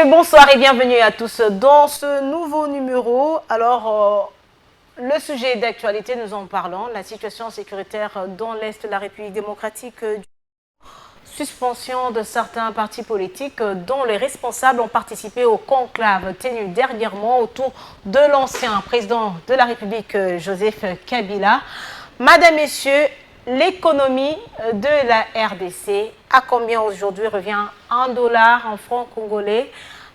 messieurs, bonsoir et bienvenue à tous dans ce nouveau numéro. Alors, le sujet d'actualité, nous en parlons, la situation sécuritaire dans l'Est de la République démocratique, suspension de certains partis politiques dont les responsables ont participé au conclave tenu dernièrement autour de l'ancien président de la République, Joseph Kabila. Madame, messieurs, l'économie de la RDC, à combien aujourd'hui revient $1 en francs congolais?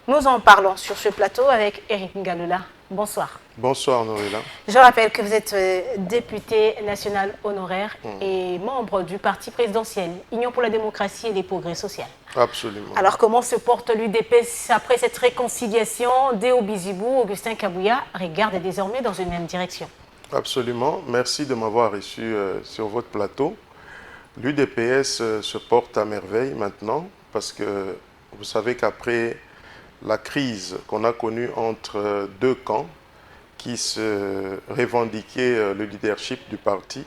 Nous en parlons sur ce plateau avec Eric Ngaloula. Bonsoir. Bonsoir, Norila. Je rappelle que vous êtes député national honoraire et membre du parti présidentiel Union pour la démocratie et les progrès sociaux. Absolument. Alors, comment se porte l'UDPS après cette réconciliation? Déo Bizibou, Augustin Kabouya regardent désormais dans une même direction. Absolument. Merci de m'avoir reçu sur votre plateau. L'UDPS se porte à merveille maintenant parce que vous savez qu'après la crise qu'on a connue entre deux camps qui se revendiquaient le leadership du parti,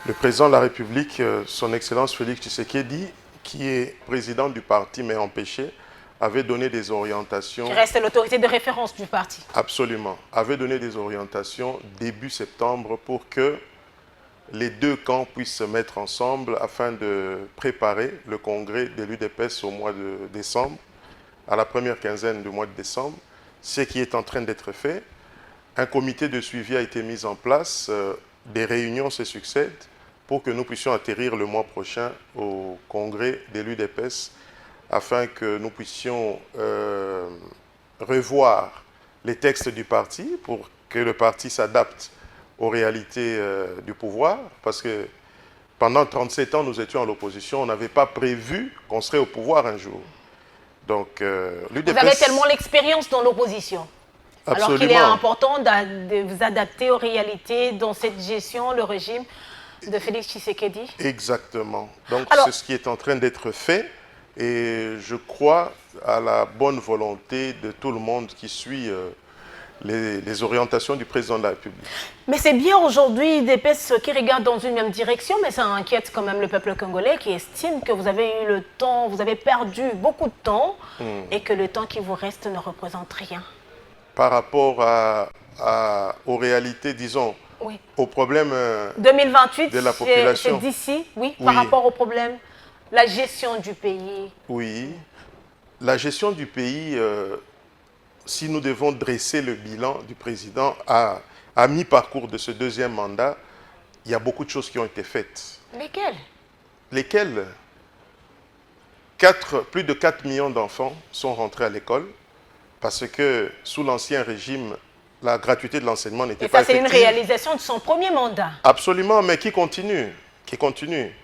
le président de la République, son Excellence Félix Tshisekedi, qui est président du parti mais empêché, avait donné des orientations... Qui reste l'autorité de référence du parti. Absolument. Avait donné des orientations début septembre pour que les deux camps puissent se mettre ensemble afin de préparer le congrès de l'UDPS au mois de décembre, à la première quinzaine du mois de décembre, ce qui est en train d'être fait. Un comité de suivi a été mis en place, des réunions se succèdent pour que nous puissions atterrir le mois prochain au congrès de l'UDPS afin que nous puissions revoir les textes du parti pour que le parti s'adapte aux réalités du pouvoir. Parce que pendant 37 ans, nous étions à l'opposition, on n'avait pas prévu qu'on serait au pouvoir un jour. Donc, l'UDPS... Vous avez tellement l'expérience dans l'opposition. Absolument. Alors qu'il est important de vous adapter aux réalités dans cette gestion, le régime de Félix Tshisekedi. Exactement. Donc, alors, c'est ce qui est en train d'être fait. Et je crois à la bonne volonté de tout le monde qui suit les orientations du président de la République. Mais c'est bien aujourd'hui, l'UDPS qui regarde dans une même direction, mais ça inquiète quand même le peuple congolais qui estime que vous avez eu le temps, vous avez perdu beaucoup de temps et que le temps qui vous reste ne représente rien. Par rapport aux réalités, disons, oui, aux problèmes 2028, de la population. C'est d'ici, oui, oui, par rapport aux problèmes, la gestion du pays. Oui, la gestion du pays, si nous devons dresser le bilan du président à mi-parcours de ce deuxième mandat, il y a beaucoup de choses qui ont été faites. Lesquelles? Lesquelles? Plus de 4 millions d'enfants sont rentrés à l'école parce que sous l'ancien régime, la gratuité de l'enseignement n'était pas effective. Et ça, c'est une réalisation de son premier mandat. Absolument, mais qui continue. Qui continue.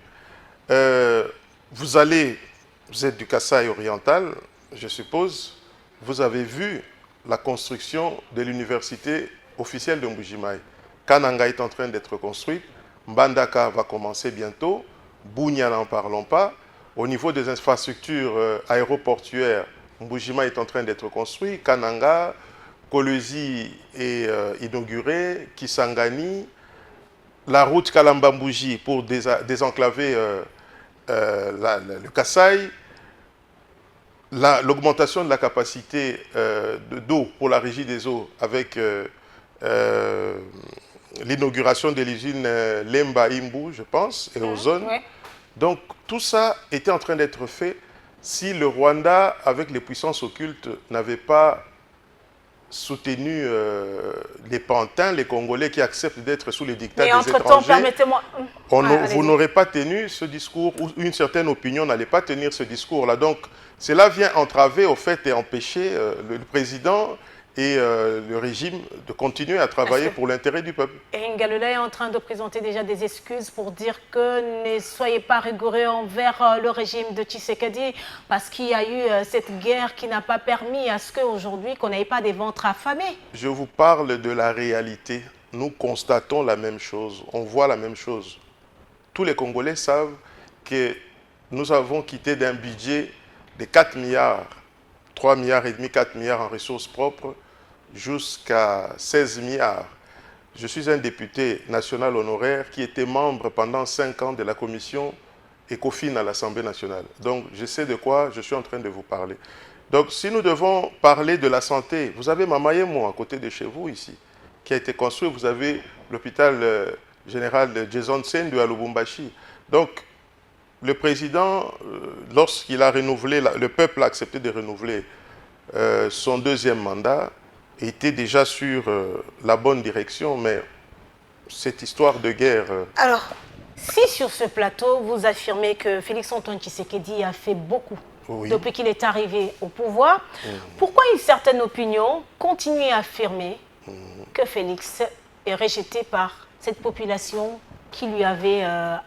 Vous êtes du Kasaï oriental, je suppose. Vous avez vu la construction de l'université officielle de Mbujimaï. Kananga est en train d'être construite. Mbandaka va commencer bientôt. Bunia, n'en parlons pas. Au niveau des infrastructures aéroportuaires, Mbujimaï est en train d'être construit. Kananga, Kolwezi est inauguré. Kisangani, la route Kalamba-Mbouji pour désenclaver le Kasaï. L'augmentation de la capacité d'eau pour la régie des eaux avec l'inauguration de l'usine Lemba-Imbu, je pense, et Ozone. Ouais. Donc, tout ça était en train d'être fait si le Rwanda, avec les puissances occultes, n'avait pas soutenu les pantins, les Congolais qui acceptent d'être sous les dictats des étrangers. Permettez-moi... Vous n'aurez pas tenu ce discours, ou une certaine opinion n'allait pas tenir ce discours-là. Donc, cela vient entraver, au fait, et empêcher le président et le régime de continuer à travailler pour l'intérêt du peuple. Et Ngaloula est en train de présenter déjà des excuses pour dire que ne soyez pas rigoureux envers le régime de Tshisekedi parce qu'il y a eu cette guerre qui n'a pas permis à ce qu'aujourd'hui, qu'on n'ait pas des ventres affamés. Je vous parle de la réalité. Nous constatons la même chose, on voit la même chose. Tous les Congolais savent que nous avons quitté d'un budget de 4 milliards, 3 milliards et demi, 4 milliards en ressources propres, jusqu'à 16 milliards. Je suis un député national honoraire qui était membre pendant 5 ans de la commission ECOFIN à l'Assemblée nationale. Donc, je sais de quoi je suis en train de vous parler. Donc, si nous devons parler de la santé, vous avez Mamayemo à côté de chez vous ici, qui a été construit. Vous avez l'hôpital général de Jason Sendu à Lubumbashi. Donc, le président, lorsqu'il a renouvelé, le peuple a accepté de renouveler son deuxième mandat, était déjà sur la bonne direction, mais cette histoire de guerre... Alors, si sur ce plateau, vous affirmez que Félix-Antoine Tshisekedi a fait beaucoup depuis qu'il est arrivé au pouvoir, pourquoi une certaine opinion continue à affirmer que Félix est rejeté par cette population qui lui avait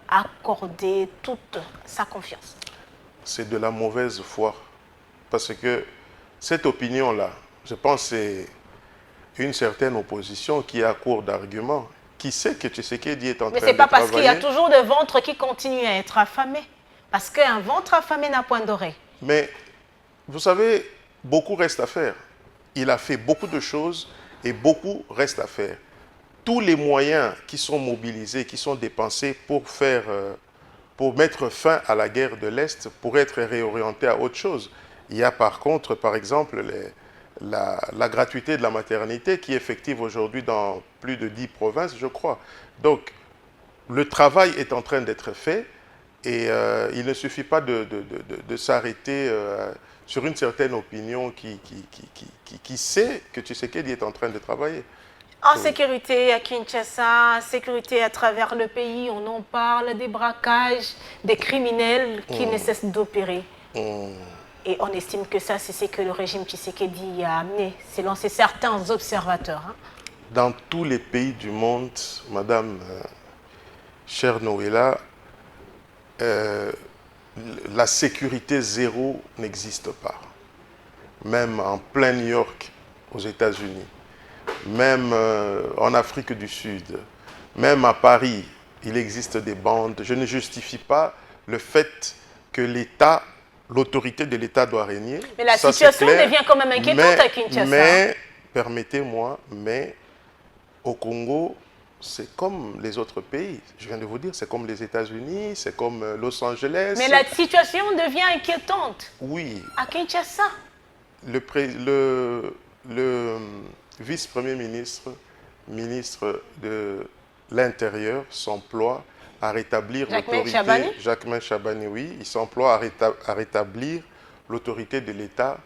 accordé toute sa confiance? C'est de la mauvaise foi. Parce que cette opinion-là, je pense que c'est une certaine opposition qui est à court d'arguments, qui sait que Tshisekedi est en train de travailler. Mais ce n'est pas parce qu'il y a toujours des ventres qui continuent à être affamés. Parce qu'un ventre affamé n'a point d'oreille. Mais, vous savez, beaucoup reste à faire. Il a fait beaucoup de choses et beaucoup reste à faire. Tous les moyens qui sont mobilisés, qui sont dépensés pour mettre fin à la guerre de l'Est, pourraient être réorientés à autre chose. Il y a par contre, par exemple, la gratuité de la maternité qui est effective aujourd'hui dans plus de 10 provinces, je crois. Donc, le travail est en train d'être fait et il ne suffit pas de s'arrêter sur une certaine opinion qui sait que Tshisekedi est en train de travailler. En sécurité à Kinshasa, en sécurité à travers le pays, on en parle des braquages, des criminels qui ne cessent d'opérer. Et on estime que ça, c'est ce que le régime Tshisekedi a amené, selon certains observateurs. Dans tous les pays du monde, Madame chère Noëlla, la sécurité zéro n'existe pas. Même en plein New York, aux États-Unis, même en Afrique du Sud, même à Paris, il existe des bandes. Je ne justifie pas le fait que l'État, l'autorité de l'État doit régner. Mais la situation devient quand même inquiétante à Kinshasa. Mais, permettez-moi, mais au Congo, c'est comme les autres pays. Je viens de vous dire, c'est comme les États-Unis, c'est comme Los Angeles. Mais la situation devient inquiétante. Oui. À Kinshasa. Le vice-premier ministre, ministre de l'Intérieur, s'emploie à rétablir l'autorité... Jacquemain Chabani, oui. Il s'emploie à rétablir l'autorité de l'État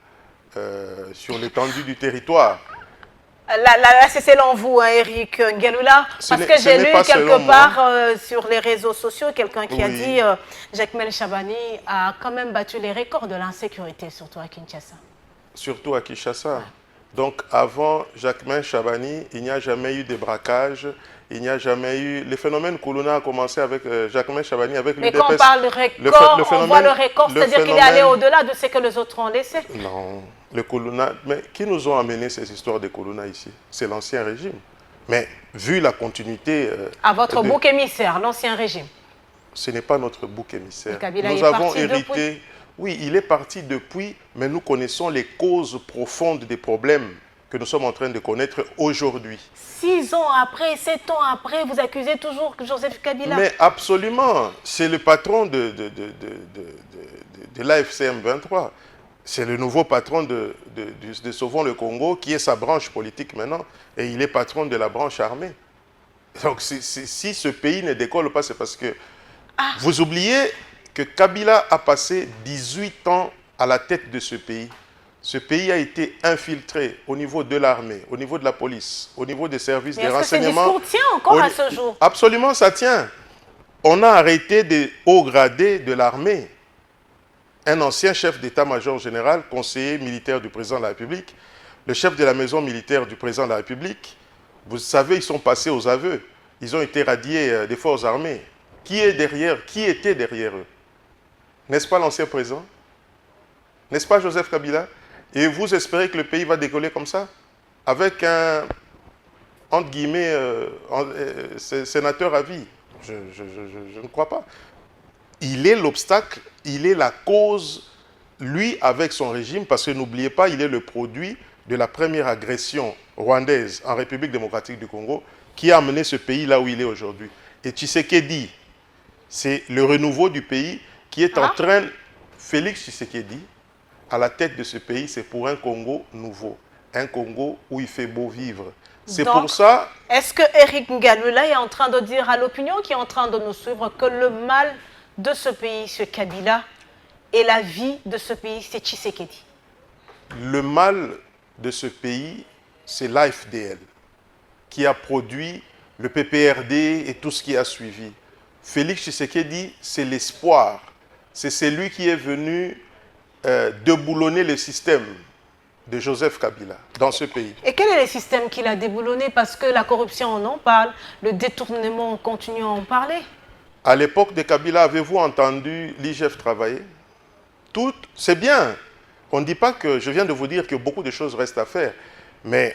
sur l'étendue du territoire. Là, c'est selon vous, hein, Eric Ngeloula, parce que j'ai lu quelque part sur les réseaux sociaux quelqu'un qui a dit Jacquemain Chabani a quand même battu les records de l'insécurité, surtout à Kinshasa. Surtout à Kinshasa. Donc avant Jacquemain Chabani, il n'y a jamais eu de braquage, il n'y a jamais eu... Le phénomène Koulouna a commencé avec Jacquemain Chabani, avec l'UDPS. Mais quand on parle de record, on voit le record, c'est-à-dire qu'il est allé au-delà de ce que les autres ont laissé. Non, le Koulouna... Mais qui nous ont amené ces histoires de Koulouna ici? C'est l'ancien régime. Mais vu la continuité... à votre bouc émissaire, l'ancien régime. Ce n'est pas notre bouc émissaire. Nous avons hérité... Depuis. Oui, il est parti depuis, mais nous connaissons les causes profondes des problèmes que nous sommes en train de connaître aujourd'hui. 6 ans après, 7 ans après, vous accusez toujours Joseph Kabila? Mais absolument, c'est le patron de l'AFCM 23. C'est le nouveau patron de Sauvons le Congo, qui est sa branche politique maintenant, et il est patron de la branche armée. Donc si ce pays ne décolle pas, c'est parce que... Vous oubliez que Kabila a passé 18 ans à la tête de ce pays. Ce pays a été infiltré au niveau de l'armée, au niveau de la police, au niveau des services de renseignement. Mais est-ce que ce discours tient encore à ce jour? Absolument, ça tient. On a arrêté des hauts gradés de l'armée. Un ancien chef d'état-major général, conseiller militaire du président de la République, le chef de la maison militaire du président de la République. Vous savez, ils sont passés aux aveux. Ils ont été radiés des forces armées. Qui était derrière eux? N'est-ce pas l'ancien président? N'est-ce pas Joseph Kabila? Et vous espérez que le pays va décoller comme ça? Avec un, entre guillemets, sénateur à vie? Je ne crois pas. Il est l'obstacle, il est la cause, lui, avec son régime, parce que n'oubliez pas, il est le produit de la première agression rwandaise en République démocratique du Congo, qui a amené ce pays là où il est aujourd'hui. Et Tshisekedi, c'est le renouveau du pays qui est en train... Félix Tshisekedi à la tête de ce pays, c'est pour un Congo nouveau, un Congo où il fait beau vivre. C'est pour ça... Est-ce que Eric Ngalula est en train de dire à l'opinion qui est en train de nous suivre que le mal de ce pays, c'est Kabila, et la vie de ce pays, c'est Tshisekedi? Le mal de ce pays, c'est l'AFDL, qui a produit le PPRD et tout ce qui a suivi. Félix Tshisekedi, c'est l'espoir. C'est celui qui est venu déboulonner le système de Joseph Kabila dans ce pays. Et quel est le système qu'il a déboulonné? Parce que la corruption, on en parle, le détournement, on continue à en parler. À l'époque de Kabila, avez-vous entendu l'IGF travailler? Tout, c'est bien. On ne dit pas que, je viens de vous dire que beaucoup de choses restent à faire, mais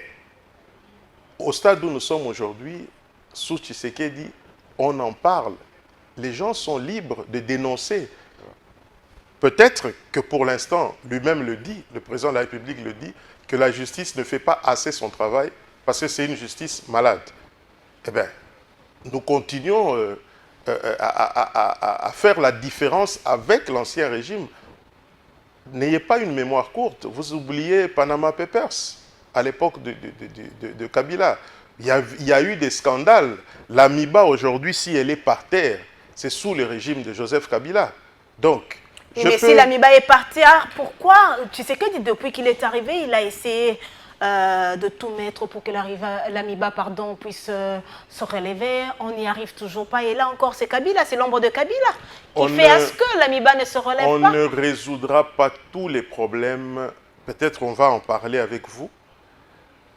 au stade où nous sommes aujourd'hui, sous Tshisekedi, on en parle. Les gens sont libres de dénoncer. Peut-être que pour l'instant, lui-même le dit, le président de la République le dit, que la justice ne fait pas assez son travail parce que c'est une justice malade. Eh bien, nous continuons à faire la différence avec l'ancien régime. N'ayez pas une mémoire courte. Vous oubliez Panama Papers à l'époque de Kabila. Il y a eu des scandales. L'Amiba aujourd'hui, si elle est par terre, c'est sous le régime de Joseph Kabila. Donc, mais si l'Amiba est par terre, pourquoi? Tu sais que depuis qu'il est arrivé, il a essayé de tout mettre pour que l'Amiba puisse se relever. On n'y arrive toujours pas. Et là encore, c'est Kabila, c'est l'ombre de Kabila qui fait à ce que l'Amiba ne se relève pas. On ne résoudra pas tous les problèmes. Peut-être on va en parler avec vous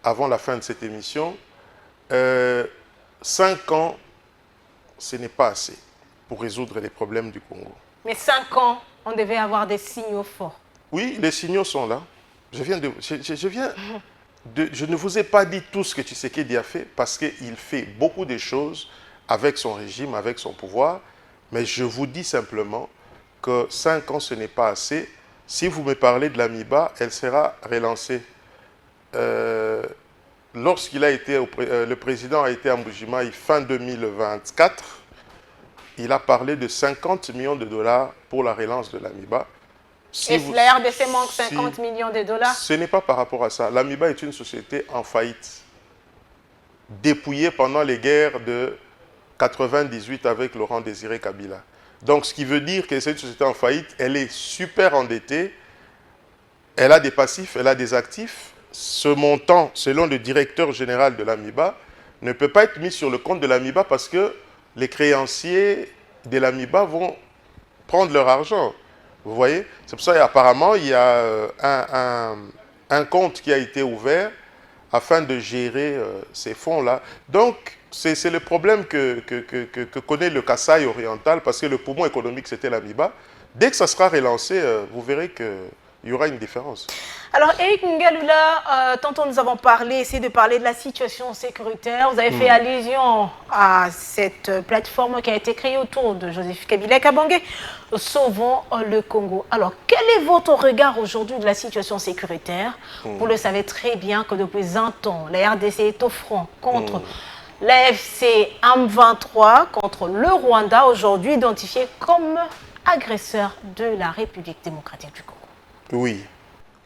avant la fin de cette émission. 5 ans, ce n'est pas assez pour résoudre les problèmes du Congo. Mais 5 ans, on devait avoir des signaux forts. Oui, les signaux sont là. Je ne vous ai pas dit tout ce que Tshisekedi a fait parce qu'il fait beaucoup de choses avec son régime, avec son pouvoir. Mais je vous dis simplement que 5 ans, ce n'est pas assez. Si vous me parlez de l'Amiba, elle sera relancée. Lorsqu'il a été, le président a été à Mbujimaï fin 2024, il a parlé de 50 millions de dollars pour la relance de l'Amiba. Et la RDC manque 50 millions de dollars? Ce n'est pas par rapport à ça. L'Amiba est une société en faillite, dépouillée pendant les guerres de 98 avec Laurent Désiré Kabila. Donc, ce qui veut dire que cette société en faillite, elle est super endettée, elle a des passifs, elle a des actifs. Ce montant, selon le directeur général de l'Amiba, ne peut pas être mis sur le compte de l'Amiba parce que les créanciers de l'Amiba vont prendre leur argent. Vous voyez? C'est pour ça qu'apparemment, il y a un compte qui a été ouvert afin de gérer ces fonds-là. Donc, c'est le problème que connaît le Kasaï oriental parce que le poumon économique, c'était l'Amiba. Dès que ça sera relancé, vous verrez qu'il y aura une différence. Alors, Eric Ngalula, tantôt nous avons essayé de parler de la situation sécuritaire. Vous avez fait allusion à cette plateforme qui a été créée autour de Joseph Kabila Kabange, Sauvons le Congo. Alors, quel est votre regard aujourd'hui de la situation sécuritaire? Vous le savez très bien que depuis un temps, la RDC est au front contre l'AFC M23, contre le Rwanda, aujourd'hui identifié comme agresseur de la République démocratique du Congo. Oui.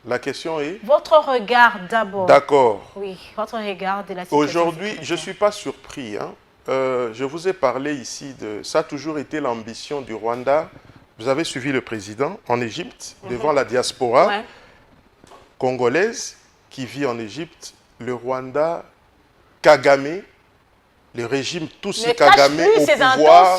La question est... Votre regard d'abord. D'accord. Oui, votre regard de la situation. Aujourd'hui, je ne suis pas surpris. Hein. Je vous ai parlé ici de... Ça a toujours été l'ambition du Rwanda. Vous avez suivi le président en Égypte, devant la diaspora congolaise qui vit en Égypte. Le Rwanda, Kagame, le régime Tutsi Kagame au pouvoir,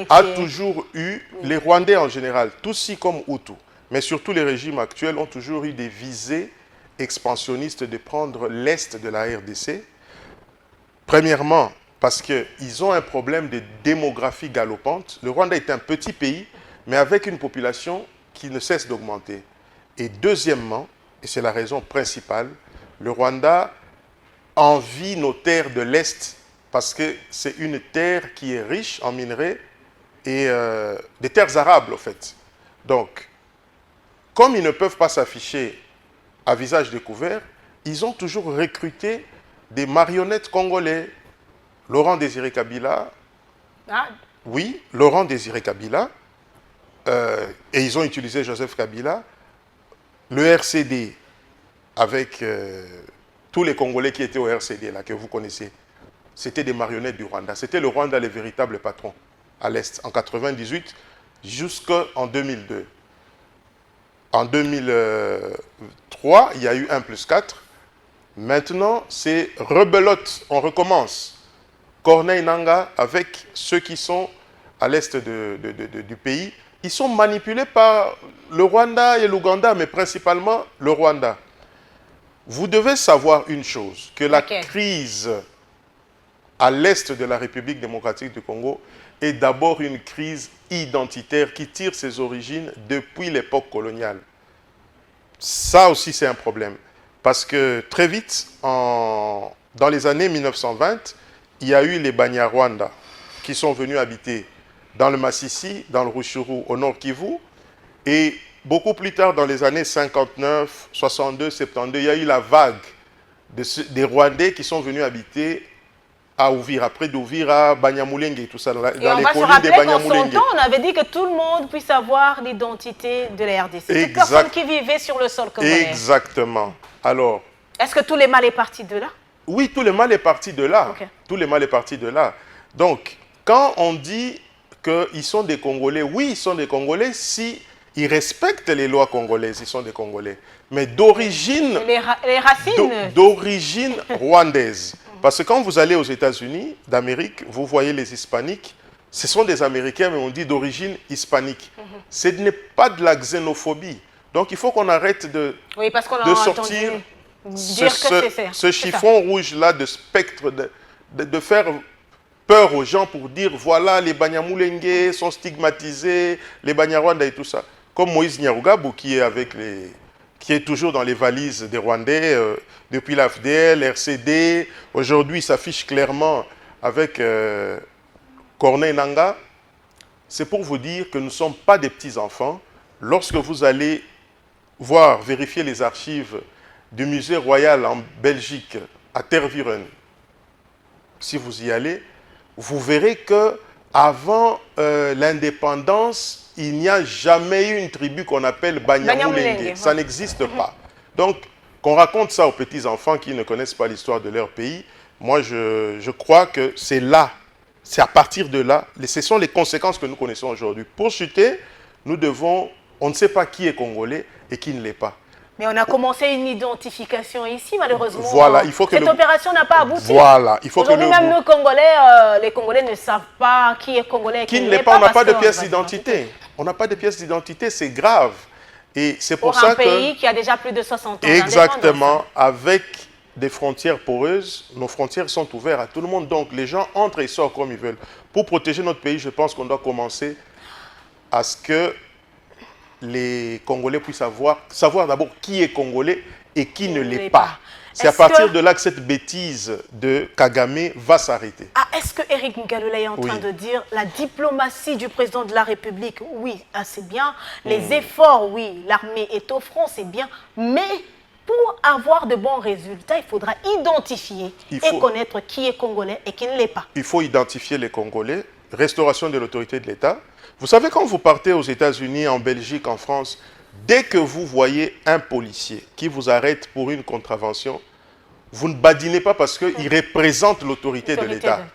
a toujours eu, les Rwandais en général, Tutsi comme Hutu, mais surtout les régimes actuels ont toujours eu des visées expansionnistes de prendre l'Est de la RDC. Premièrement, parce qu'ils ont un problème de démographie galopante. Le Rwanda est un petit pays, mais avec une population qui ne cesse d'augmenter. Et deuxièmement, et c'est la raison principale, le Rwanda envie nos terres de l'Est parce que c'est une terre qui est riche en minerais et des terres arables, en fait. Donc, comme ils ne peuvent pas s'afficher à visage découvert, ils ont toujours recruté des marionnettes congolais. Laurent Désiré Kabila, oui, Laurent Désiré Kabila, et ils ont utilisé Joseph Kabila. le RCD, avec tous les Congolais qui étaient au RCD, là, que vous connaissez, c'était des marionnettes du Rwanda. C'était le Rwanda les véritables patrons à l'Est, en 98 jusqu'en 2002. En 2003, il y a eu 1+4. Maintenant, c'est rebelote, on recommence. Corneille Nangaa, avec ceux qui sont à l'Est du pays, ils sont manipulés par le Rwanda et l'Ouganda, mais principalement le Rwanda. Vous devez savoir une chose, que la crise à l'Est de la République démocratique du Congo est d'abord une crise identitaire qui tire ses origines depuis l'époque coloniale. Ça aussi, c'est un problème. Parce que très vite, dans les années 1920, il y a eu les Banyarwanda qui sont venus habiter dans le Massissi, dans le Rutshuru, au Nord Kivu. Et beaucoup plus tard, dans les années 59, 62, 72, il y a eu la vague des Rwandais qui sont venus habiter à Ouvira, près d'Ouvira, Banyamulenge et tout ça, dans les collines des Banyamulenge. Et on avait dit que tout le monde puisse avoir l'identité de la RDC. Toute personne qui vivait sur le sol congolais. Exactement. Alors... Est-ce que tout le mal est parti de là? Oui, tout le mal est parti de là. Okay. Tout le mal est parti de là. Donc, quand on dit qu'ils sont des Congolais, oui, ils sont des Congolais si ils respectent les lois congolaises, ils sont des Congolais. Mais d'origine... Les racines d'origine rwandaise. Parce que quand vous allez aux États-Unis d'Amérique, vous voyez les Hispaniques, ce sont des Américains, mais on dit d'origine hispanique. Ce n'est pas de la xénophobie. Donc il faut qu'on arrête de sortir ce chiffon rouge-là de spectre, de faire peur aux gens pour dire voilà, les Banyamulenge sont stigmatisés, les Banyarwanda et tout ça. Comme Moïse Nyarugabo qui est toujours dans les valises des Rwandais depuis l'AFDL, RCD. Aujourd'hui, il s'affiche clairement avec Corneille Nangaa. C'est pour vous dire que nous ne sommes pas des petits-enfants. Lorsque vous allez vérifier les archives du musée royal en Belgique, à Tervuren, si vous y allez, vous verrez que avant l'indépendance, il n'y a jamais eu une tribu qu'on appelle Banyamulenge. Ça n'existe pas. Donc, qu'on raconte ça aux petits-enfants qui ne connaissent pas l'histoire de leur pays, moi, je crois que c'est là, c'est à partir de là, ce sont les conséquences que nous connaissons aujourd'hui. Pour chuter, on ne sait pas qui est congolais et qui ne l'est pas. Mais on a commencé une identification ici, malheureusement. Voilà, il faut que cette opération n'a pas abouti. Voilà, il faut que aujourd'hui, même nous, Congolais, les Congolais ne savent pas qui est Congolais et qui ne l'est pas. On n'a pas de pièce d'identité. On n'a pas de pièce d'identité, c'est grave. Et c'est pour ça que... Pour un pays qui a déjà plus de 60 ans. Exactement, avec des frontières poreuses, nos frontières sont ouvertes à tout le monde. Donc les gens entrent et sortent comme ils veulent. Pour protéger notre pays, je pense qu'on doit commencer à ce que les Congolais puissent savoir d'abord qui est Congolais et qui ne l'est pas. C'est à partir de là que cette bêtise de Kagame va s'arrêter. Est-ce que Eric Ngaloula est en train de dire la diplomatie du président de la République, oui, c'est bien. Les efforts, oui, l'armée est au front, c'est bien. Mais pour avoir de bons résultats, il faudra identifier et connaître qui est Congolais et qui ne l'est pas. Il faut identifier les Congolais, restauration de l'autorité de l'État. Vous savez, quand vous partez aux États-Unis, en Belgique, en France, dès que vous voyez un policier qui vous arrête pour une contravention, vous ne badinez pas parce qu'il représente l'autorité de l'État.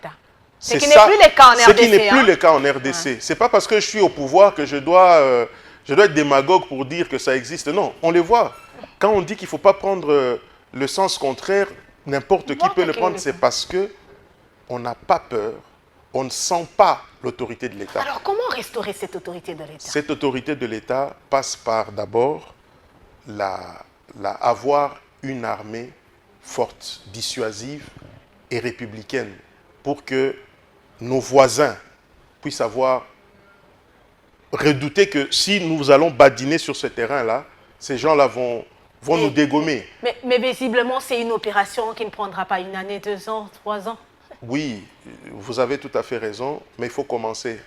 Ce qui n'est plus le cas en RDC. Ce qui n'est plus le cas en RDC. Ce n'est pas parce que je suis au pouvoir que je dois être démagogue pour dire que ça existe. Non, on les voit. Quand on dit qu'il ne faut pas prendre le sens contraire, n'importe qui peut le prendre, c'est parce qu'on n'a pas peur. On ne sent pas l'autorité de l'État. Alors, comment restaurer cette autorité de l'État? Cette autorité de l'État passe par d'abord avoir une armée forte, dissuasive et républicaine pour que nos voisins puissent redouter que si nous allons badiner sur ce terrain-là, ces gens-là vont nous dégommer. Mais visiblement, c'est une opération qui ne prendra pas 1 année, 2 ans, 3 ans. Oui, vous avez tout à fait raison, mais il faut commencer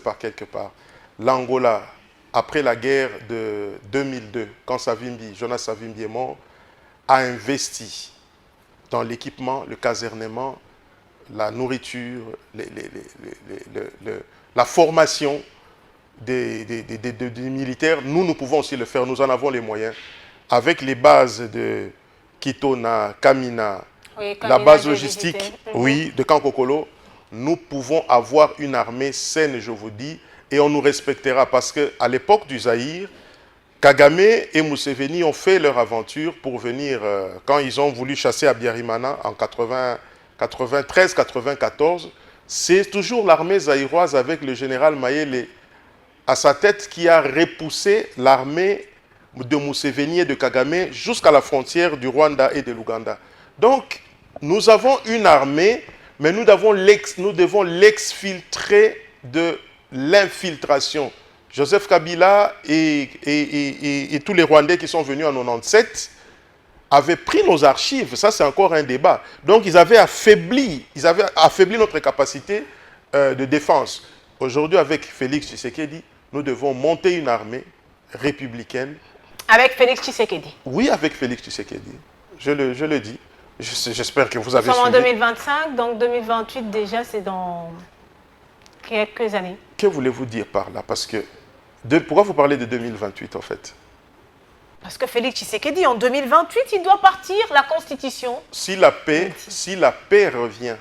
par quelque part. L'Angola, après la guerre de 2002, quand Jonas Savimbi est mort, a investi dans l'équipement, le casernement, la nourriture, la formation des militaires. Nous pouvons aussi le faire, nous en avons les moyens. avec les bases de Kitona, Kamina, Oui, la Kamina, base j'ai logistique, visité. oui, de Kankokolo, nous pouvons avoir une armée saine, je vous dis, et on nous respectera parce qu'à l'époque du Zaïre, Kagame et Museveni ont fait leur aventure pour venir, quand ils ont voulu chasser Abiyarimana en 93-94, c'est toujours l'armée zaïroise avec le général Mayele à sa tête qui a repoussé l'armée de Museveni et de Kagame jusqu'à la frontière du Rwanda et de l'Ouganda. Donc, nous avons une armée, mais nous devons l'exfiltrer de l'infiltration. Joseph Kabila et tous les Rwandais qui sont venus en 97 avaient pris nos archives. Ça, c'est encore un débat. Donc, ils avaient affaibli notre capacité de défense. Aujourd'hui, avec Félix Tshisekedi, nous devons monter une armée républicaine. Avec Félix Tshisekedi. Oui, avec Félix Tshisekedi. Je le dis. J'espère que vous avez Nous sommes en suivi. 2025, donc 2028 déjà, c'est dans quelques années. Que voulez-vous dire par là? Parce que, pourquoi vous parlez de 2028 en fait? Parce que Félix Tshisekedi, en 2028, il doit partir, la Constitution. Si la paix revient,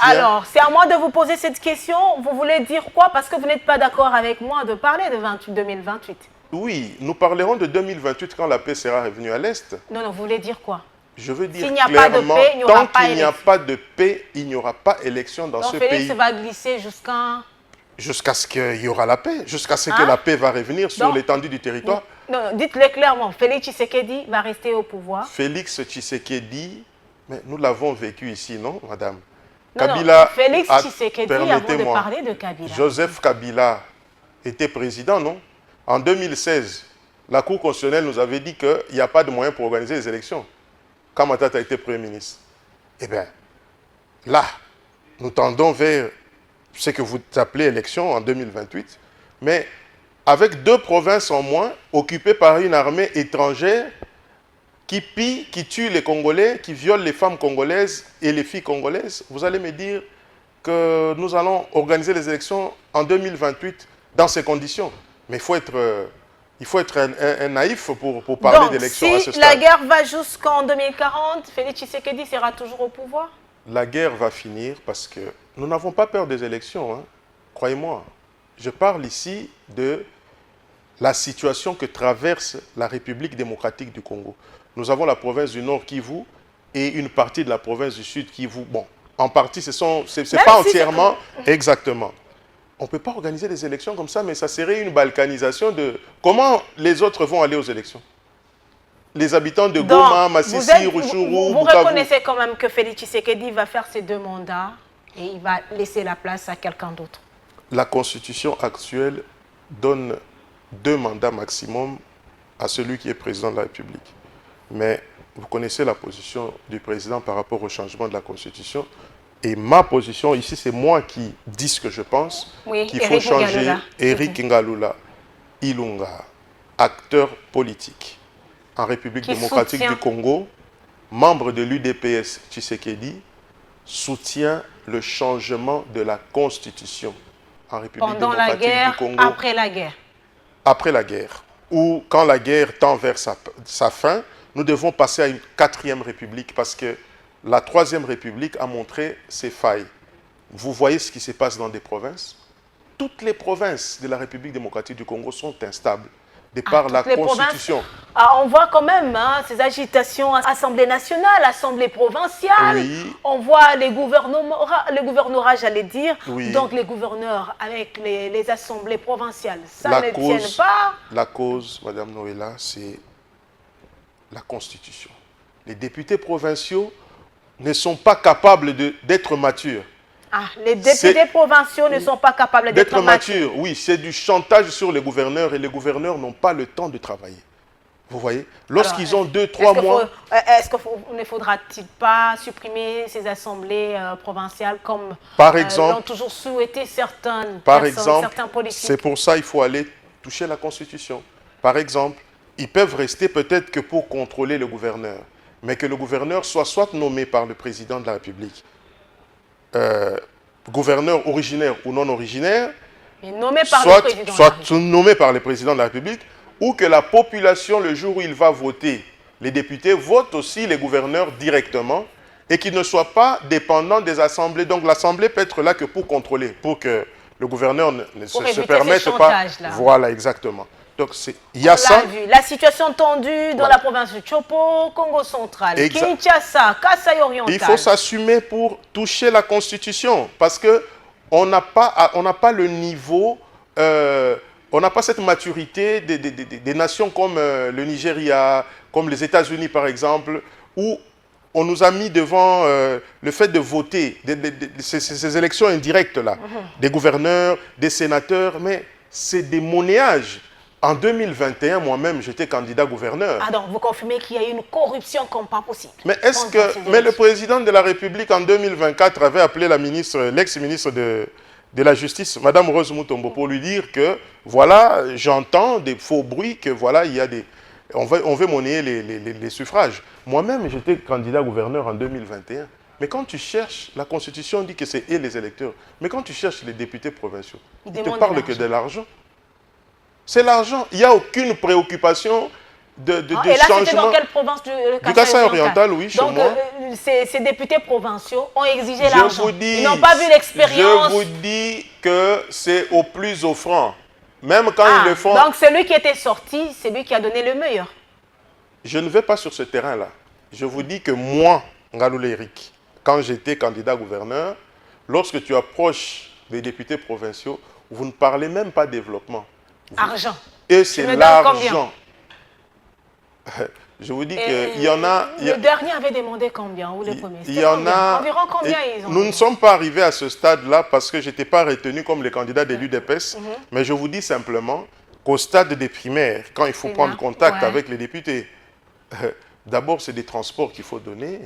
Alors, c'est à moi de vous poser cette question. Vous voulez dire quoi? Parce que vous n'êtes pas d'accord avec moi de parler de 2028. Oui, nous parlerons de 2028 quand la paix sera revenue à l'Est. Non, vous voulez dire quoi? Je veux dire S'il n'y a pas de clairement, paix, il n'y aura tant pas qu'il n'y a élection. pas de paix, il n'y aura pas élection dans ce Félix pays. va glisser Jusqu'à ce qu'il y aura la paix, jusqu'à ce que Hein? la paix va revenir sur Donc, l'étendue du territoire. Non, dites-le clairement. Félix Tshisekedi va rester au pouvoir. Félix Tshisekedi, mais nous l'avons vécu ici, non, madame? Non, Kabila, Félix Tshisekedi, avant de permettez-moi, parler de Kabila. Joseph Kabila était président, non? En 2016, la Cour constitutionnelle nous avait dit qu'il n'y a pas de moyens pour organiser les élections. Quand Matata était Premier ministre. Eh bien, là, nous tendons vers ce que vous appelez élection en 2028, mais avec 2 provinces en moins, occupées par une armée étrangère qui pille, qui tue les Congolais, qui viole les femmes congolaises et les filles congolaises, vous allez me dire que nous allons organiser les élections en 2028 dans ces conditions. Mais il faut être un naïf pour parler d'élections à ce si stade. la guerre va jusqu'en 2040, Félix Tshisekedi sera toujours au pouvoir? La guerre va finir parce que nous n'avons pas peur des élections, hein. Croyez-moi. Je parle ici de la situation que traverse la République démocratique du Congo. Nous avons la province du Nord Kivu et une partie de la province du Sud Kivu. Bon, en partie, c'est pas entièrement exactement. On ne peut pas organiser des élections comme ça, mais ça serait une balkanisation de... Comment les autres vont aller aux élections? Les habitants de Goma, Massissi, Ruchuru, vous Bukavu. reconnaissez quand même que Félix Tshisekedi va faire ses 2 mandats et il va laisser la place à quelqu'un d'autre? La constitution actuelle donne 2 mandats maximum à celui qui est président de la République. Mais vous connaissez la position du président par rapport au changement de la constitution. Et ma position ici, c'est moi qui dis ce que je pense, Oui, qu'il faut changer Eric Ngalula Ilunga, acteur politique en République démocratique du Congo, membre de l'UDPS Tshisekedi, soutient le changement de la constitution en République démocratique du Congo. Après la guerre. Après la guerre, ou quand la guerre tend vers sa fin, nous devons passer à une 4e république parce que la 3e république a montré ses failles. Vous voyez ce qui se passe dans des provinces? Toutes les provinces de la République démocratique du Congo sont instables de par la constitution. On voit quand même ces agitations, Assemblée nationale, Assemblée provinciale. Oui. On voit les gouvernorats, j'allais dire. Oui. Donc les gouverneurs avec les assemblées provinciales. Ça ne tienne pas. La cause, Madame Noëlla, c'est la constitution. Les députés provinciaux ne sont pas capables d'être matures. Les députés provinciaux ne sont pas capables d'être matures. Oui, c'est du chantage sur les gouverneurs et les gouverneurs n'ont pas le temps de travailler. Vous voyez? Lorsqu'ils ont 2-3 mois... Est-ce qu'il ne faudra-t-il pas supprimer ces assemblées provinciales comme l'ont toujours souhaité certaines personnes, certains politiques? C'est pour ça qu'il faut aller toucher la Constitution. Par exemple, ils peuvent rester peut-être que pour contrôler le gouverneur, mais que le gouverneur soit nommé par le président de la République, gouverneur originaire ou non originaire, nommé par le président soit nommé par le président de la République, ou que la population, le jour où il va voter, les députés votent aussi les gouverneurs directement et qu'ils ne soient pas dépendants des assemblées. Donc l'assemblée peut être là que pour contrôler, pour que le gouverneur ne se permette pas. Voilà, exactement. Donc il y a ça. Vu. La situation tendue dans la province de Chopo, Congo central, Kinshasa, Kasaï oriental. Il faut s'assumer pour toucher la Constitution parce que on n'a pas le niveau, on n'a pas cette maturité des nations comme le Nigeria, comme les États-Unis par exemple, où on nous a mis devant le fait de voter, ces élections indirectes-là, des gouverneurs, des sénateurs, mais c'est des monnayages. En 2021, moi-même, j'étais candidat gouverneur. Ah donc, vous confirmez qu'il y a eu une corruption comme pas possible. Mais le président de la République en 2024 avait appelé l'ex-ministre de la Justice, Madame Rose Mutombo, pour lui dire que, voilà, j'entends des faux bruits, que voilà, il y a des... On veut monnayer les suffrages. Moi-même, j'étais candidat gouverneur en 2021. Mais quand tu cherches, la Constitution dit que c'est les électeurs. Mais quand tu cherches les députés provinciaux, ils ne te parlent que de l'argent. C'est l'argent. Il n'y a aucune préoccupation de changement. Et là, c'était dans quelle province du Kasaï oriental, oui, chez moi. Donc, ces députés provinciaux ont exigé l'argent. Ils n'ont pas vu l'expérience. Je vous dis que c'est au plus offrant. Même quand ils le font... Donc, celui qui était sorti, c'est lui qui a donné le meilleur. Je ne vais pas sur ce terrain-là. Je vous dis que moi, Ngaloulé Eric, quand j'étais candidat gouverneur, lorsque tu approches des députés provinciaux, vous ne parlez même pas développement. Argent. Et c'est l'argent. Je vous dis qu'il y en a... Le dernier avait demandé combien, ou le premier? Il y en a... Environ combien ils ont? Nous ne sommes pas arrivés à ce stade-là parce que je n'étais pas retenu comme les candidats de l'UDPS. Mais je vous dis simplement qu'au stade des primaires, quand il faut prendre contact avec les députés, d'abord c'est des transports qu'il faut donner.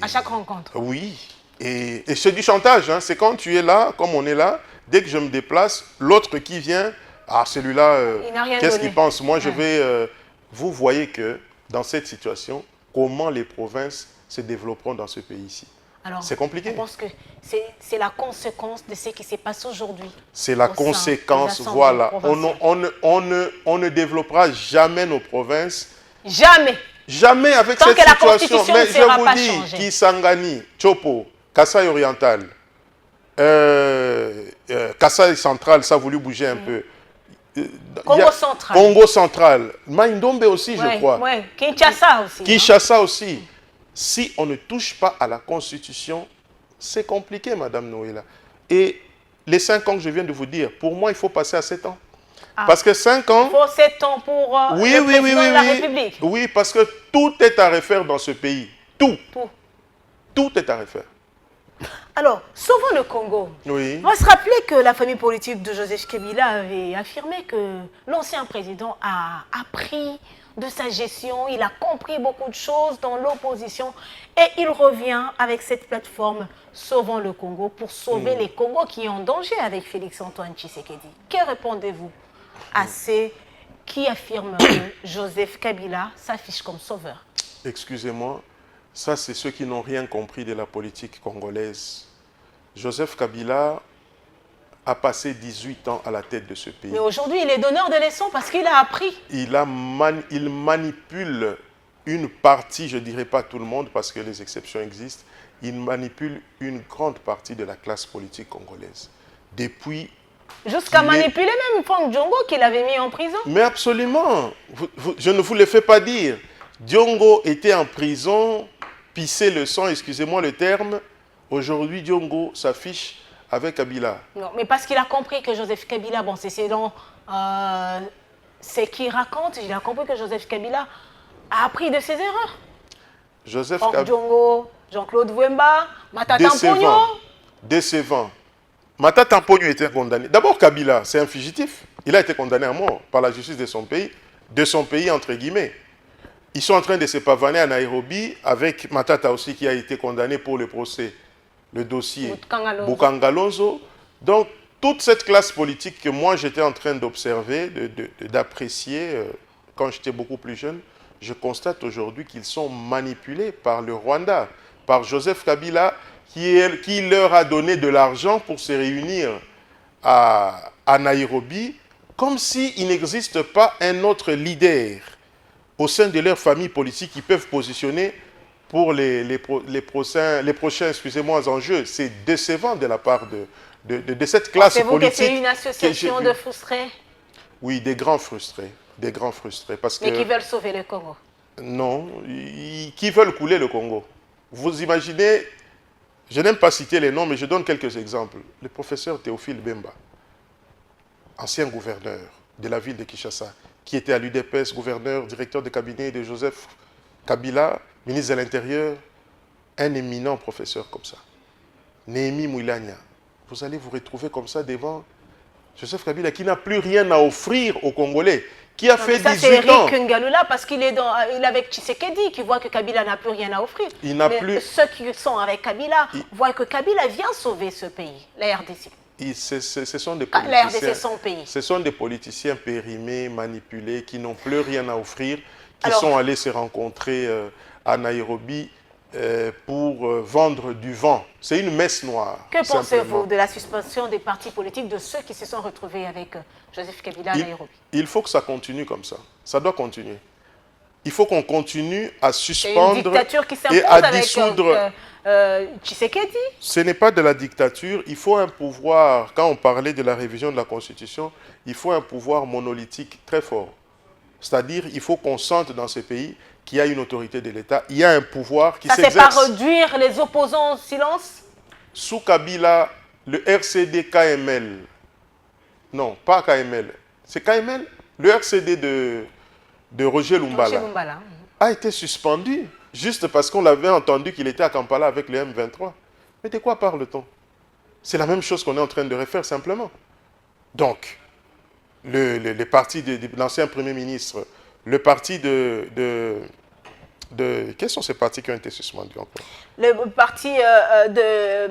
À chaque rencontre. Oui. Et c'est du chantage. Hein. C'est quand tu es là, comme on est là, dès que je me déplace, l'autre qui vient... Ah, celui-là, qu'est-ce qu'il pense? Moi, je vais... vous voyez que dans cette situation, comment les provinces se développeront dans ce pays-ci? C'est compliqué. Je pense que c'est la conséquence de ce qui se passe aujourd'hui. C'est la conséquence, voilà. On ne développera jamais nos provinces. Jamais. Jamais avec tant cette que situation. La mais je vous dis, Kisangani, Chopo, Kasaï oriental, Kasaï central, ça a voulu bouger un peu. Congo central. Congo central. Maïndombe aussi, je crois. Oui, Kinshasa aussi. Kinshasa aussi. Si on ne touche pas à la Constitution, c'est compliqué, Madame Noëlla. Et les 5 ans que je viens de vous dire, pour moi, il faut passer à 7 ans. Parce que 5 ans... Il faut 7 ans pour le président de la République. Oui, parce que tout est à refaire dans ce pays. Tout. Tout est à refaire. Alors, sauvons le Congo. Oui. On va se rappeler que la famille politique de Joseph Kabila avait affirmé que l'ancien président a appris de sa gestion, il a compris beaucoup de choses dans l'opposition et il revient avec cette plateforme Sauvons le Congo pour sauver les Congos qui sont en danger avec Félix-Antoine Tshisekedi. Que répondez-vous à ceux qui affirment que Joseph Kabila s'affiche comme sauveur? Excusez-moi. Ça, c'est ceux qui n'ont rien compris de la politique congolaise. Joseph Kabila a passé 18 ans à la tête de ce pays. Mais aujourd'hui, il est donneur de leçons parce qu'il a appris. Il manipule une partie, je ne dirais pas tout le monde parce que les exceptions existent, il manipule une grande partie de la classe politique congolaise. Depuis... Jusqu'à manipuler même Franck Diongo qu'il avait mis en prison. Mais absolument. Je ne vous le fais pas dire. Diongo était en prison, pissait le sang, excusez-moi le terme. Aujourd'hui, Diongo s'affiche avec Kabila. Non, mais parce qu'il a compris que Joseph Kabila, bon, c'est selon ce qu'il raconte, il a compris que Joseph Kabila a appris de ses erreurs. Franck Diongo, Jean-Claude Wemba, Matata Mpogno. Décevant. Matata Mpogno était condamné. D'abord, Kabila, c'est un fugitif. Il a été condamné à mort par la justice de son pays entre guillemets. Ils sont en train de se pavaner à Nairobi avec Matata aussi qui a été condamné pour le procès, le dossier Bukangalonzo. Donc, toute cette classe politique que moi j'étais en train d'observer, d'apprécier quand j'étais beaucoup plus jeune, je constate aujourd'hui qu'ils sont manipulés par le Rwanda, par Joseph Kabila qui leur a donné de l'argent pour se réunir à Nairobi comme s'il n'existe pas un autre leader au sein de leur famille politique qui peuvent positionner pour les prochains enjeux. C'est décevant de la part de cette classe Pensez-vous politique. que c'est une association de frustrés? Oui, des grands frustrés. Des grands frustrés. Mais qui veulent sauver le Congo? Non, qui veulent couler le Congo. Vous imaginez, je n'aime pas citer les noms, mais je donne quelques exemples. Le professeur Théophile Bemba, ancien gouverneur de la ville de Kinshasa, qui était à l'UDPS, gouverneur, directeur de cabinet de Joseph Kabila, ministre de l'Intérieur, un éminent professeur comme ça. Néhémie Mouilania, vous allez vous retrouver comme ça devant Joseph Kabila, qui n'a plus rien à offrir aux Congolais, qui a fait 18 ans. C'est Eric Ngalula, parce qu'il est avec Tshisekedi, qui voit que Kabila n'a plus rien à offrir. Ceux qui sont avec Kabila voient que Kabila vient sauver ce pays, la RDC. Ce sont des la RDC, son pays. Ce sont des politiciens périmés, manipulés, qui n'ont plus rien à offrir, qui sont allés se rencontrer à Nairobi pour vendre du vent. C'est une messe noire. Que pensez-vous de la suspension des partis politiques, de ceux qui se sont retrouvés avec Joseph Kabila à Nairobi? Il faut que ça continue comme ça. Ça doit continuer. Il faut qu'on continue à suspendre une dictature qui et à dissoudre. Tshisekedi. Ce n'est pas de la dictature. Il faut un pouvoir, quand on parlait de la révision de la Constitution, il faut un pouvoir monolithique très fort. C'est-à-dire, il faut qu'on sente dans ce pays qu'il y a une autorité de l'État, il y a un pouvoir qui s'exerce. Ça, c'est pas réduire les opposants au silence? Sous Kabila, le RCD-KML, non, pas KML, c'est KML, le RCD de Roger Lumbala, a été suspendu juste parce qu'on l'avait entendu qu'il était à Kampala avec le M23. Mais de quoi parle-t-on? C'est la même chose qu'on est en train de refaire simplement. Donc, le parti de l'ancien Premier ministre, le parti quels sont ces partis qui ont été suspendus encore? Le parti de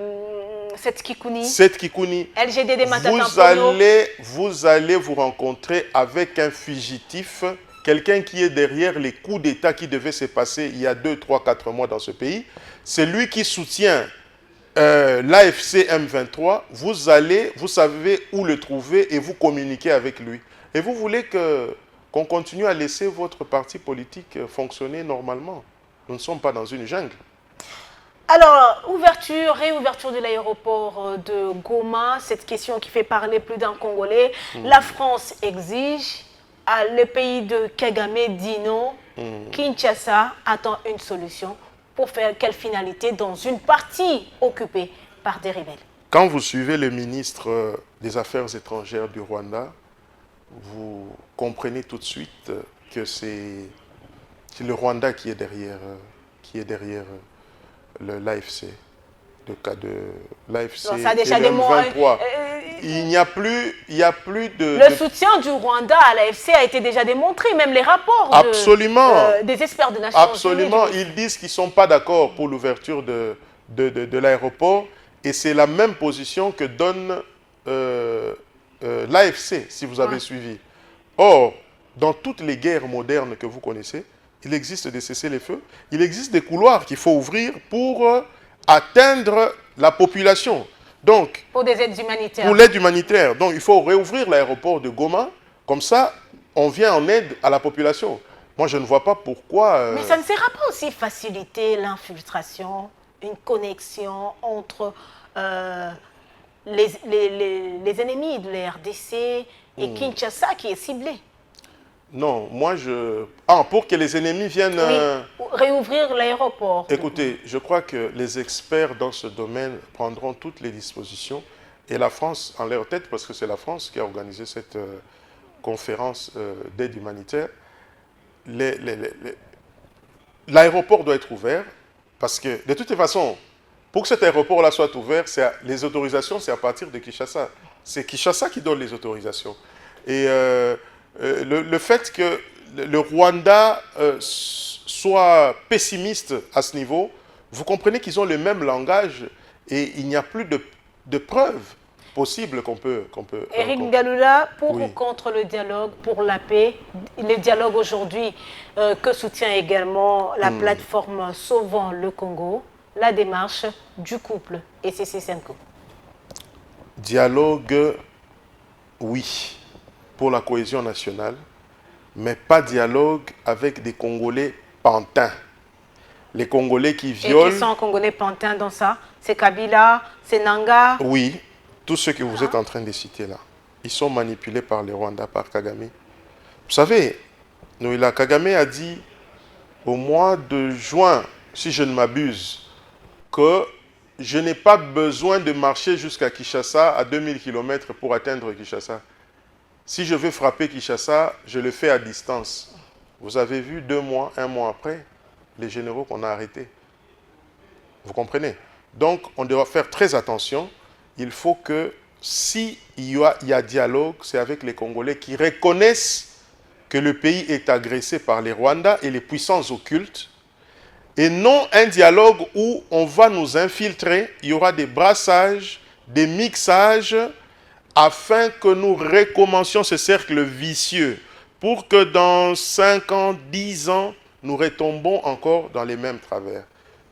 Seth Kikouni. LGDD Matata. Vous allez vous rencontrer avec un fugitif, quelqu'un qui est derrière les coups d'État qui devaient se passer il y a 2, 3, 4 mois dans ce pays. C'est lui qui soutient l'AFC M23. Vous savez où le trouver et vous communiquez avec lui. Et vous voulez qu'on continue à laisser votre parti politique fonctionner normalement. Nous ne sommes pas dans une jungle. Alors, réouverture de l'aéroport de Goma, cette question qui fait parler plus d'un Congolais. La France exige, le pays de Kagame dit non. Kinshasa attend une solution. Pour faire quelle finalité dans une partie occupée par des rebelles? Quand vous suivez le ministre des Affaires étrangères du Rwanda, vous comprenez tout de suite que c'est le Rwanda qui est derrière l'AFC. L'AFC ça a déjà des mots. Il n'y a plus de... Le soutien du Rwanda à l'AFC a été déjà démontré, même les rapports des experts de Nations Unies. Absolument, ils disent qu'ils ne sont pas d'accord pour l'ouverture de l'aéroport et c'est la même position que donne l'AFC, si vous avez suivi. Or, dans toutes les guerres modernes que vous connaissez, il existe des cessez-les-feux, il existe des couloirs qu'il faut ouvrir pour atteindre la population. Donc, pour des aides humanitaires. Pour l'aide humanitaire. Donc, il faut réouvrir l'aéroport de Goma. Comme ça, on vient en aide à la population. Moi, je ne vois pas pourquoi... Mais ça ne sera pas aussi faciliter l'infiltration, une connexion entre les ennemis de la RDC et Kinshasa qui est ciblé. Non, moi je... pour que les ennemis viennent... réouvrir l'aéroport. Écoutez, je crois que les experts dans ce domaine prendront toutes les dispositions et la France en leur tête, parce que c'est la France qui a organisé cette conférence d'aide humanitaire. L'aéroport doit être ouvert parce que de toute façon, pour que cet aéroport-là soit ouvert, les autorisations, c'est à partir de Kinshasa. C'est Kinshasa qui donne les autorisations. Et... le fait que le Rwanda soit pessimiste à ce niveau, vous comprenez qu'ils ont le même langage et il n'y a plus de preuves possibles qu'on peut... Eric Ngalula, pour ou contre le dialogue, pour la paix, le dialogue aujourd'hui que soutient également la plateforme Sauvons le Congo, la démarche du couple ECC Senko? Dialogue, oui. pour la cohésion nationale, mais pas dialogue avec des Congolais pantins. Les Congolais qui violent... Et qui sont Congolais pantins dans ça? C'est Kabila, c'est Nanga? Oui, tous ceux que vous êtes en train de citer là, ils sont manipulés par les Rwandais, par Kagame. Vous savez, Noëlla Kagame a dit au mois de juin, si je ne m'abuse, que je n'ai pas besoin de marcher jusqu'à Kinshasa à 2000 km pour atteindre Kinshasa. Si je veux frapper Kinshasa, je le fais à distance. Vous avez vu 2 mois, 1 mois après, les généraux qu'on a arrêtés. Vous comprenez? Donc, on doit faire très attention. Il faut que, s'il y a dialogue, c'est avec les Congolais qui reconnaissent que le pays est agressé par les Rwandais et les puissances occultes, et non un dialogue où on va nous infiltrer, il y aura des brassages, des mixages, afin que nous recommencions ce cercle vicieux, pour que dans 5 ans, 10 ans, nous retombons encore dans les mêmes travers.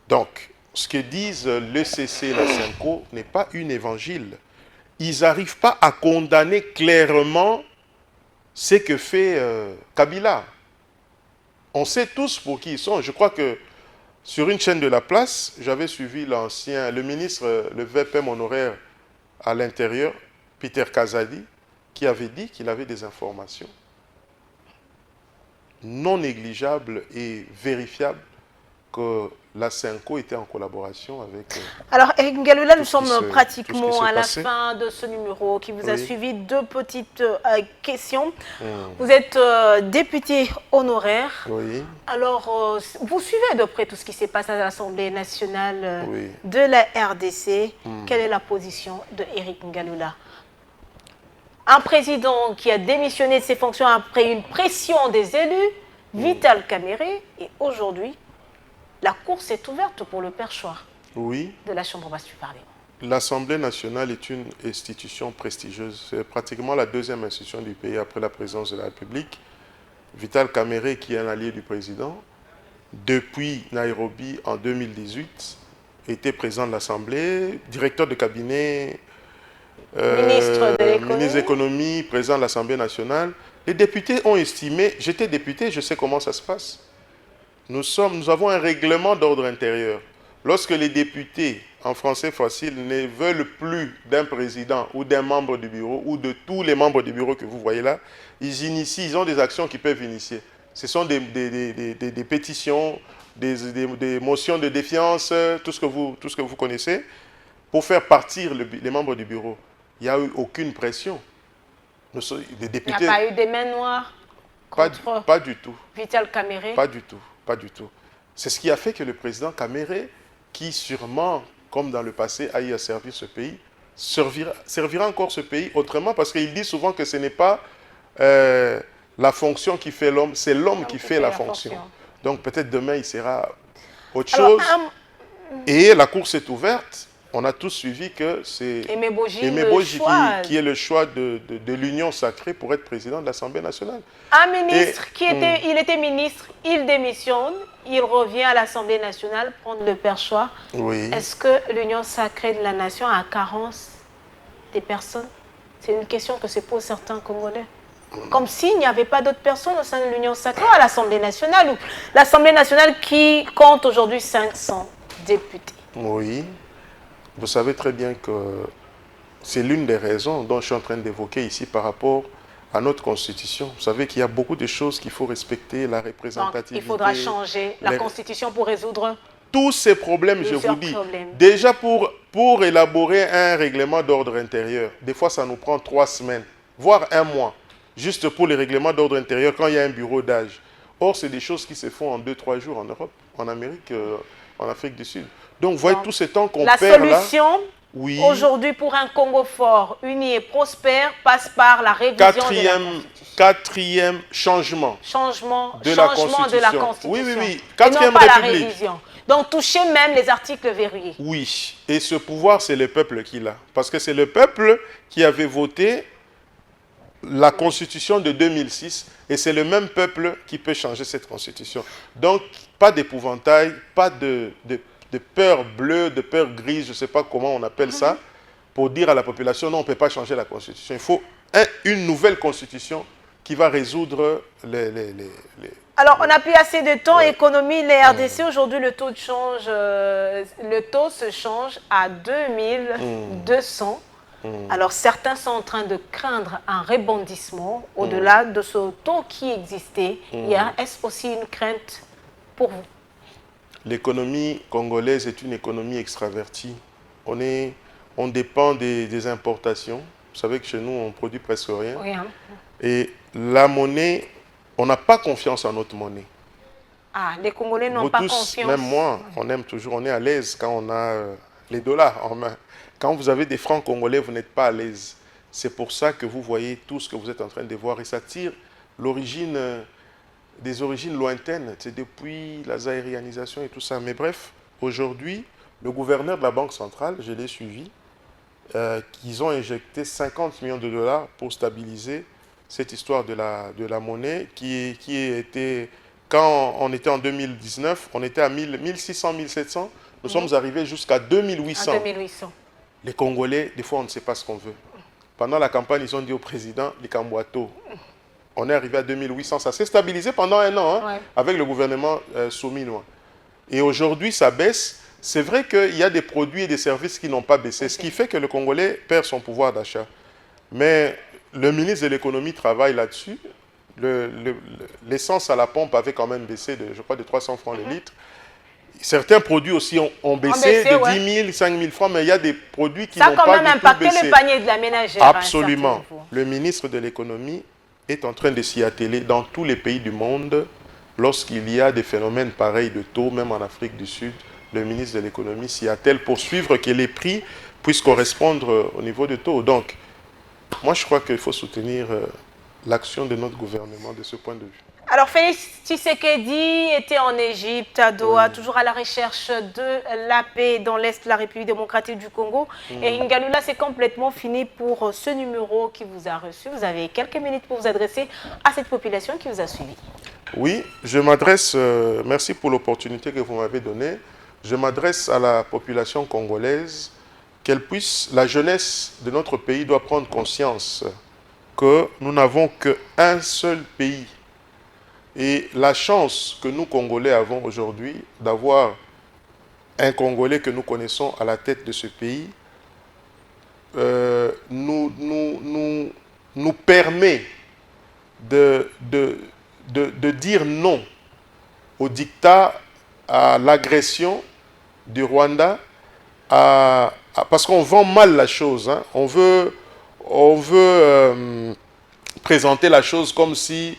Donc, ce que disent l'ECC et la CENCO n'est pas un évangile. Ils n'arrivent pas à condamner clairement ce que fait Kabila. On sait tous pour qui ils sont. Je crois que sur une chaîne de la place, j'avais suivi le ministre, le VPM honoraire à l'intérieur, Peter Kazadi, qui avait dit qu'il avait des informations non négligeables et vérifiables que la CENCO était en collaboration avec... Alors, Eric Ngalula, nous sommes pratiquement à la passé. fin de ce numéro qui vous a Oui. suivi. 2 petites questions. Vous êtes député honoraire. Oui. Alors, vous suivez de près tout ce qui se passe à l'Assemblée nationale Oui. de la RDC. Quelle est la position de Eric Ngalula? Un président qui a démissionné de ses fonctions après une pression des élus, Vital Kamerhe, et aujourd'hui, la course est ouverte pour le perchoir Oui. de la Chambre basse du Parlement. L'Assemblée nationale est une institution prestigieuse. C'est pratiquement la 2e institution du pays après la présidence de la République. Vital Kamerhe, qui est un allié du président, depuis Nairobi en 2018, était président de l'Assemblée, directeur de cabinet, Ministre de l'économie. ministre de l'économie, président de l'Assemblée nationale. Les députés ont estimé, j'étais député, je sais comment ça se passe. Nous avons un règlement d'ordre intérieur. Lorsque les députés, en français facile, ne veulent plus d'un président ou d'un membre du bureau ou de tous les membres du bureau que vous voyez là, ils ont des actions qu'ils peuvent initier. Ce sont des pétitions, des motions de défiance, tout ce que vous connaissez, pour faire partir les membres du bureau. Il n'y a eu aucune pression. Les députés, Il n'y a pas eu des mains noires contre pas du tout. Vital Kamerhe? Pas du tout, pas du tout. C'est ce qui a fait que le président Kamerhe, qui sûrement, comme dans le passé, a eu à servir ce pays, servira encore ce pays autrement, parce qu'il dit souvent que ce n'est pas la fonction qui fait l'homme, c'est l'homme qui fait la fonction. Donc peut-être demain, il sera autre chose. Et la course est ouverte. On a tous suivi que c'est Aimé Boji qui est le choix de l'Union sacrée pour être président de l'Assemblée nationale. Un ministre il était ministre, il démissionne, il revient à l'Assemblée nationale prendre le perchoir. Oui. Est-ce que l'Union sacrée de la nation a carence des personnes? C'est une question que se posent certains Congolais. Comme s'il n'y avait pas d'autres personnes au sein de l'Union sacrée à l'Assemblée nationale. L'Assemblée nationale qui compte aujourd'hui 500 députés. Oui. Vous savez très bien que c'est l'une des raisons dont je suis en train d'évoquer ici par rapport à notre Constitution. Vous savez qu'il y a beaucoup de choses qu'il faut respecter, la représentativité. Donc, il faudra changer la Constitution pour résoudre tous ces problèmes, je vous dis. Problèmes. Déjà, pour élaborer un règlement d'ordre intérieur, des fois, ça nous prend 3 semaines, voire 1 mois, juste pour les règlements d'ordre intérieur, quand il y a un bureau d'âge. Or, c'est des choses qui se font en 2-3 jours en Europe, en Amérique, en Afrique du Sud. Donc, vous voyez tout ce temps qu'on perd là. La solution, aujourd'hui, pour un Congo fort, uni et prospère, passe par la révision de la Constitution. Quatrième changement. De la Constitution. Oui. Quatrième République. La révision. Donc, toucher même les articles verrouillés. Oui. Et ce pouvoir, c'est le peuple qui l'a. Parce que c'est le peuple qui avait voté la Constitution de 2006. Et c'est le même peuple qui peut changer cette Constitution. Donc, pas d'épouvantail, pas de peur bleue, de peur grise, je ne sais pas comment on appelle ça, pour dire à la population, non, on ne peut pas changer la Constitution. Il faut une nouvelle constitution qui va résoudre Alors, on n'a plus assez de temps. Économie, les RDC, aujourd'hui, le taux se change à 2200. Alors, certains sont en train de craindre un rebondissement au-delà de ce taux qui existait hier. Est-ce aussi une crainte pour vous? L'économie congolaise est une économie extravertie. On dépend des importations. Vous savez que chez nous, on produit presque rien. Oui, hein. Et la monnaie, on n'a pas confiance en notre monnaie. Ah, les Congolais n'ont pas confiance. Même moi, on aime toujours, on est à l'aise quand on a les dollars en main. Quand vous avez des francs congolais, vous n'êtes pas à l'aise. C'est pour ça que vous voyez tout ce que vous êtes en train de voir. Et ça tire des origines lointaines. C'est depuis la zaïrianisation et tout ça. Mais bref, aujourd'hui, le gouverneur de la Banque centrale, je l'ai suivi, qu'ils ont injecté 50 millions de dollars pour stabiliser cette histoire de la monnaie qui était, quand on était en 2019, on était à 1600, 1700, nous sommes arrivés jusqu'à 2800. 2800. Les Congolais, des fois, on ne sait pas ce qu'on veut. Pendant la campagne, ils ont dit au président, les Kambouato, on est arrivé à 2800, ça s'est stabilisé pendant un an, hein, avec le gouvernement souminois. Et aujourd'hui, ça baisse. C'est vrai qu'il y a des produits et des services qui n'ont pas baissé, ce qui fait que le Congolais perd son pouvoir d'achat. Mais le ministre de l'économie travaille là-dessus. L'essence à la pompe avait quand même baissé, je crois, de 300 francs le litre. Certains produits aussi ont baissé de 10 000, 5 000 francs, mais il y a des produits qui n'ont pas du tout baissé. Ça a quand même impacté le panier de la ménagère. Absolument. Le ministre de l'économie est en train de s'y atteler dans tous les pays du monde. Lorsqu'il y a des phénomènes pareils de taux, même en Afrique du Sud, le ministre de l'économie s'y attelle pour suivre que les prix puissent correspondre au niveau de taux. Donc, moi, je crois qu'il faut soutenir l'action de notre gouvernement de ce point de vue. Alors, Félix Tshisekedi était en Égypte, à Doha, toujours à la recherche de la paix dans l'Est de la République démocratique du Congo. Et Ngalula, c'est complètement fini pour ce numéro qui vous a reçu. Vous avez quelques minutes pour vous adresser à cette population qui vous a suivi. Oui, je m'adresse, merci pour l'opportunité que vous m'avez donnée. Je m'adresse à la population congolaise, qu'elle puisse, la jeunesse de notre pays doit prendre conscience que nous n'avons qu'un seul pays. Et la chance que nous, Congolais, avons aujourd'hui d'avoir un Congolais que nous connaissons à la tête de ce pays nous permet de dire non au dictat, à l'agression du Rwanda, parce qu'on vend mal la chose. Hein. On veut présenter la chose comme si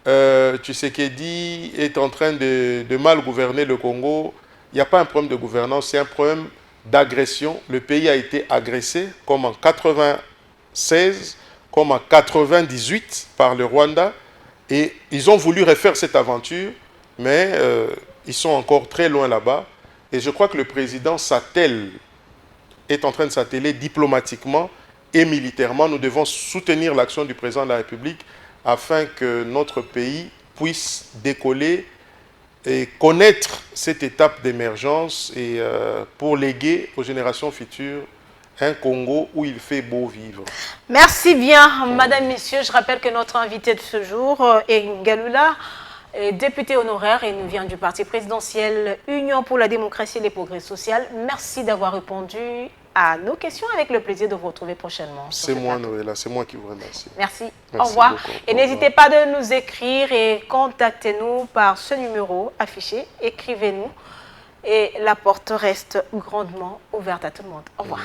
Tshisekedi est en train de mal gouverner le Congo. Il n'y a pas un problème de gouvernance, c'est un problème d'agression. Le pays a été agressé, comme en 1996, comme en 1998 par le Rwanda. Et ils ont voulu refaire cette aventure, mais ils sont encore très loin là-bas. Et je crois que le président est en train de s'atteler diplomatiquement et militairement. Nous devons soutenir l'action du président de la République afin que notre pays puisse décoller et connaître cette étape d'émergence et pour léguer aux générations futures un Congo où il fait beau vivre. Merci bien, Madame, Messieurs. Je rappelle que notre invité de ce jour est Ngalula, député honoraire et nous vient du parti présidentiel Union pour la démocratie et les progrès sociaux. Merci d'avoir répondu à nos questions. Avec le plaisir de vous retrouver prochainement. C'est moi, Noëlla, c'est moi qui vous remercie. Merci. Au revoir. Beaucoup. Et n'hésitez pas de nous écrire et contactez-nous par ce numéro affiché. Écrivez-nous et la porte reste grandement ouverte à tout le monde. Au revoir.